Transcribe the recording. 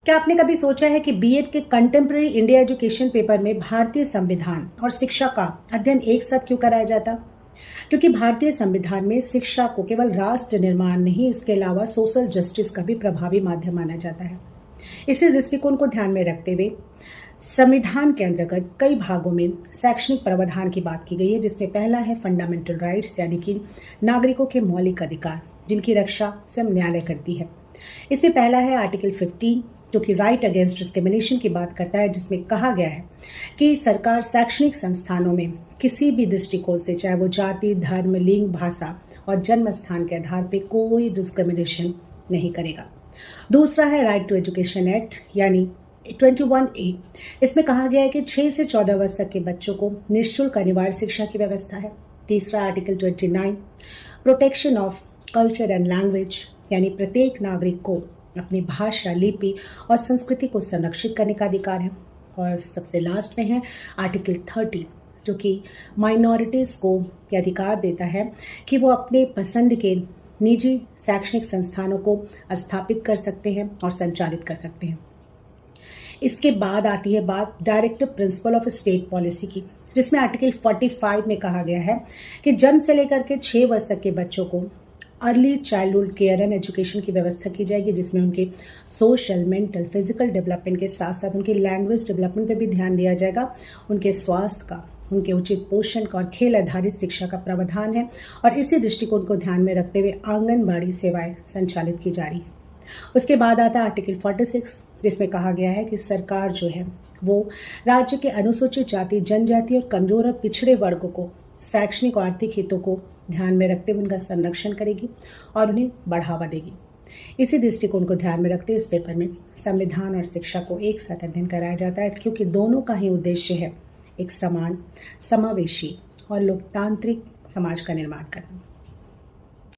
क्या आपने कभी सोचा है कि बीएड के कंटेम्प्रेरी इंडिया एजुकेशन पेपर में भारतीय संविधान और शिक्षा का अध्ययन एक साथ क्यों कराया जाता? क्योंकि भारतीय संविधान में शिक्षा को केवल राष्ट्र निर्माण नहीं, इसके अलावा सोशल जस्टिस का भी प्रभावी माध्यम माना जाता है। इसी दृष्टिकोण को ध्यान में रखते हुए संविधान के अंतर्गत कई भागों में शैक्षणिक प्रावधान की बात की गई है, जिसमें पहला है फंडामेंटल राइट्स, यानी कि नागरिकों के मौलिक अधिकार जिनकी रक्षा स्वयं न्यायालय करती है। इससे पहला है आर्टिकल 15, जो कि राइट अगेंस्ट डिस्क्रिमिनेशन की बात करता है, जिसमें कहा गया है कि सरकार शैक्षणिक संस्थानों में किसी भी दृष्टिकोण से, चाहे वो जाति, धर्म, लिंग, भाषा और जन्म स्थान के आधार पर कोई डिस्क्रिमिनेशन नहीं करेगा। दूसरा है राइट टू एजुकेशन एक्ट, यानी 21A। इसमें कहा गया है कि 6 से 14 वर्ष तक के बच्चों को निःशुल्क अनिवार्य शिक्षा की व्यवस्था है। तीसरा article 29, protection of culture and language, यानी प्रत्येक नागरिक को अपनी भाषा, लिपि और संस्कृति को संरक्षित करने का अधिकार है। और सबसे लास्ट में है आर्टिकल 30, जो कि माइनॉरिटीज़ को ये अधिकार देता है कि वो अपने पसंद के निजी शैक्षणिक संस्थानों को स्थापित कर सकते हैं और संचालित कर सकते हैं। इसके बाद आती है बात directive principle of state policy की, जिसमें आर्टिकल 45 में कहा गया है कि जन्म से लेकर के 6 वर्ष तक के बच्चों को early childhood care and education की व्यवस्था की जाएगी, जिसमें उनके सोशल, मेंटल, फिजिकल डेवलपमेंट के साथ साथ उनकी लैंग्वेज डेवलपमेंट पे भी ध्यान दिया जाएगा। उनके स्वास्थ्य का, उनके उचित पोषण का और खेल आधारित शिक्षा का प्रावधान है। और इसी दृष्टिकोण को ध्यान में रखते हुए आंगनबाड़ी सेवाएं संचालित की जा रही है। उसके बाद आता है आर्टिकल 46, जिसमें कहा गया है कि सरकार जो है वो राज्य के अनुसूचित जाति, जनजाति और कमजोर और पिछड़े वर्गों को शैक्षणिक और आर्थिक हितों को ध्यान में रखते हुए उनका संरक्षण करेगी और उन्हें बढ़ावा देगी। इसी दृष्टिकोण को ध्यान में रखते इस पेपर में संविधान और शिक्षा को एक साथ अध्ययन कराया जाता है, क्योंकि दोनों का ही उद्देश्य है एक समान, समावेशी और लोकतांत्रिक समाज का निर्माण करना।